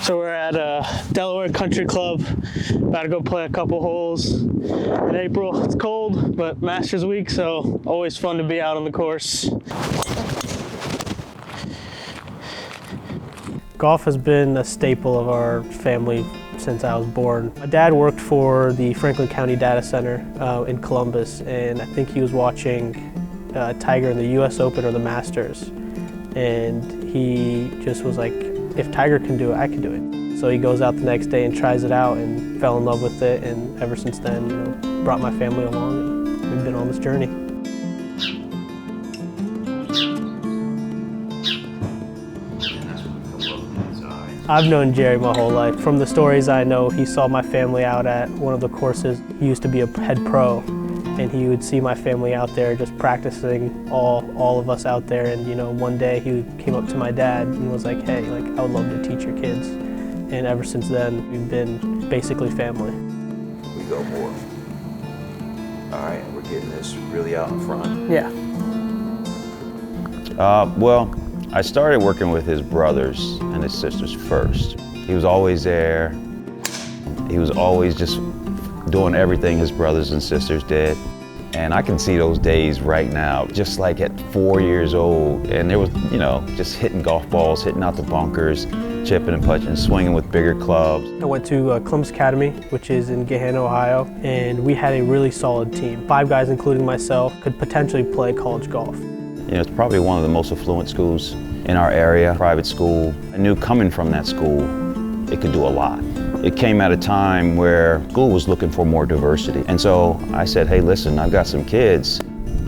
So we're at Delaware Country Club, about to go play a couple holes in April. It's cold, but Masters week, so always fun to be out on the course. Golf has been a staple of our family since I was born. My dad worked for the Franklin County Data Center in Columbus, and I think he was watching Tiger in the US Open or the Masters. And he just was like, if Tiger can do it, I can do it. So he goes out the next day and tries it out and fell in love with it, and ever since then, brought my family along, and we've been on this journey. I've known Jerry my whole life. From the stories I know, he saw my family out at one of the courses. He used to be a head pro, and he would see my family out there just practicing, all of us out there. And one day he came up to my dad and was like, hey, I would love to teach your kids. And ever since then, we've been basically family. We go more. All right, we're getting this really out in front. Yeah. Well, I started working with his brothers and his sisters first. He was always there. He was always just doing everything his brothers and sisters did. And I can see those days right now, just like at 4 years old. And there was, just hitting golf balls, hitting out the bunkers, chipping and putting, swinging with bigger clubs. I went to Columbus Academy, which is in Gahanna, Ohio, and we had a really solid team. 5 guys, including myself, could potentially play college golf. It's probably one of the most affluent schools in our area, private school. I knew coming from that school, it could do a lot. It came at a time where school was looking for more diversity. And so I said, hey, listen, I've got some kids.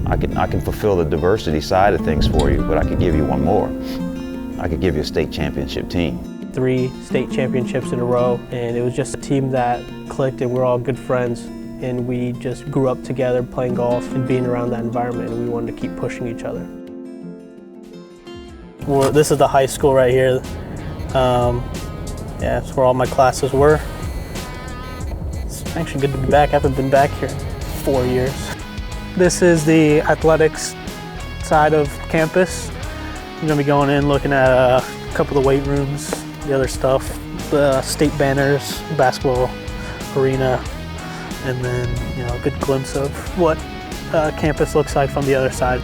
I can fulfill the diversity side of things for you, but I could give you one more. I could give you a state championship team. 3 state championships in a row, and it was just a team that clicked, and we're all good friends. And we just grew up together playing golf and being around that environment, and we wanted to keep pushing each other. This is the high school right here. Yeah, that's where all my classes were. It's actually good to be back. I haven't been back here in 4 years. This is the athletics side of campus. I'm gonna be going in, looking at a couple of the weight rooms, the other stuff, the state banners, basketball arena, and then a good glimpse of what campus looks like from the other side.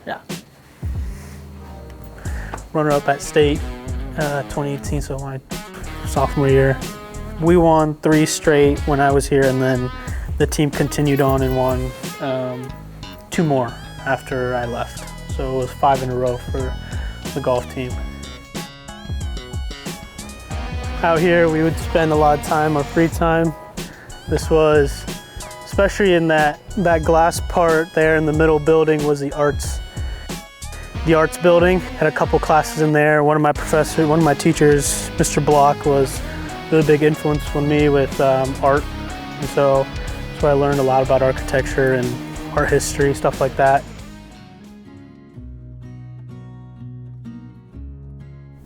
Yeah. Runner-up at state 2018, so my sophomore year. We won 3 straight when I was here, and then the team continued on and won 2 more after I left. So it was 5 in a row for the golf team. Out here, we would spend a lot of time, our free time. This was, especially in that glass part there in the middle building, was the arts building. Had a couple classes in there. One of my teachers, Mr. Block, was a really big influence on me with art. And so that's where I learned a lot about architecture and art history, stuff like that.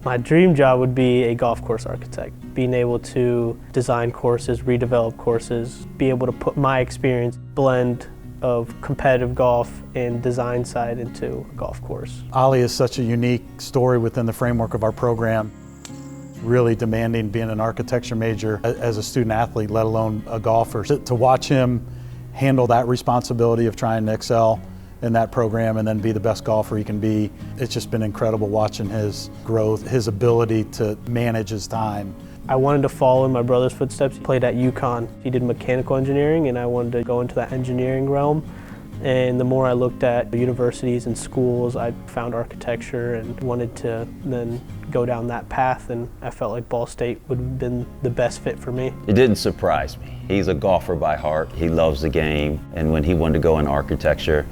My dream job would be a golf course architect, being able to design courses, redevelop courses, be able to put my experience, blend of competitive golf and design side into a golf course. Ali is such a unique story within the framework of our program. Really demanding being an architecture major as a student athlete, let alone a golfer. To watch him handle that responsibility of trying to excel in that program and then be the best golfer he can be, it's just been incredible watching his growth, his ability to manage his time. I wanted to follow in my brother's footsteps. He played at UConn. He did mechanical engineering, and I wanted to go into that engineering realm. And the more I looked at universities and schools, I found architecture and wanted to then go down that path, and I felt like Ball State would have been the best fit for me. It didn't surprise me. He's a golfer by heart. He loves the game, and when he wanted to go in architecture,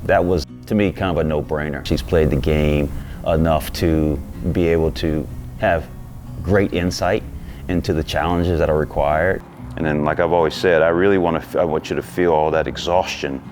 that was, to me, kind of a no-brainer. He's played the game enough to be able to have great insight into the challenges that are required. And then, like I've always said, I want you to feel all that exhaustion,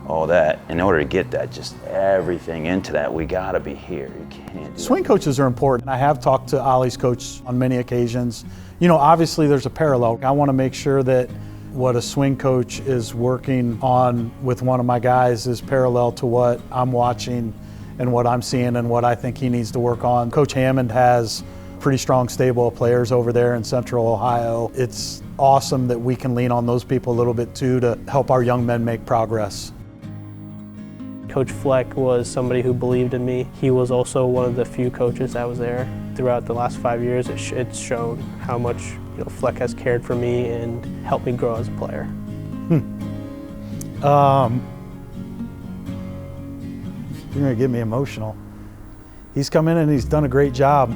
all that. In order to get that, just everything into that, we gotta be here. You can't do Swing that. coaches are important. I have talked to Ali's coach on many occasions. Obviously there's a parallel. I want to make sure that what a swing coach is working on with one of my guys is parallel to what I'm watching and what I'm seeing and what I think he needs to work on. Coach Hammond has a pretty strong stable of players over there in Central Ohio. It's awesome that we can lean on those people a little bit too to help our young men make progress. Coach Fleck was somebody who believed in me. He was also one of the few coaches that was there throughout the last 5 years. It's shown how much Fleck has cared for me and helped me grow as a player. You're gonna get me emotional. He's come in and he's done a great job.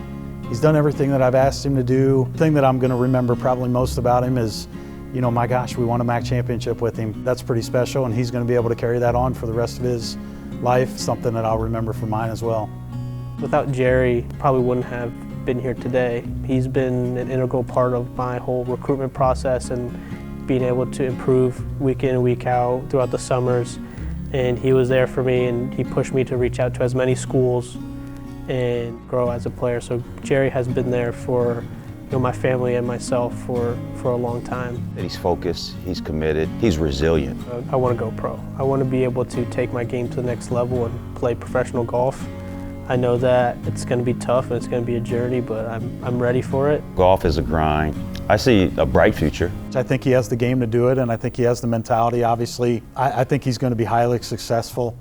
He's done everything that I've asked him to do. The thing that I'm gonna remember probably most about him is, my gosh, we won a MAC championship with him. That's pretty special, and he's gonna be able to carry that on for the rest of his life, something that I'll remember for mine as well. Without Jerry, probably wouldn't have been here today. He's been an integral part of my whole recruitment process and being able to improve week in and week out throughout the summers. And he was there for me, and he pushed me to reach out to as many schools and grow as a player. So Jerry has been there for my family and myself for a long time. He's focused, he's committed, he's resilient. I want to go pro. I want to be able to take my game to the next level and play professional golf. I know that it's going to be tough and it's going to be a journey, but I'm ready for it. Golf is a grind. I see a bright future. I think he has the game to do it, and I think he has the mentality, obviously. I think he's going to be highly successful.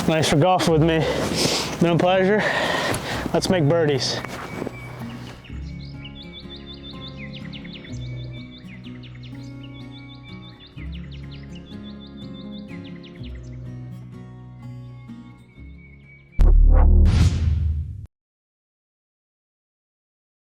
Thanks for golfing with me. Been a pleasure. Let's make birdies.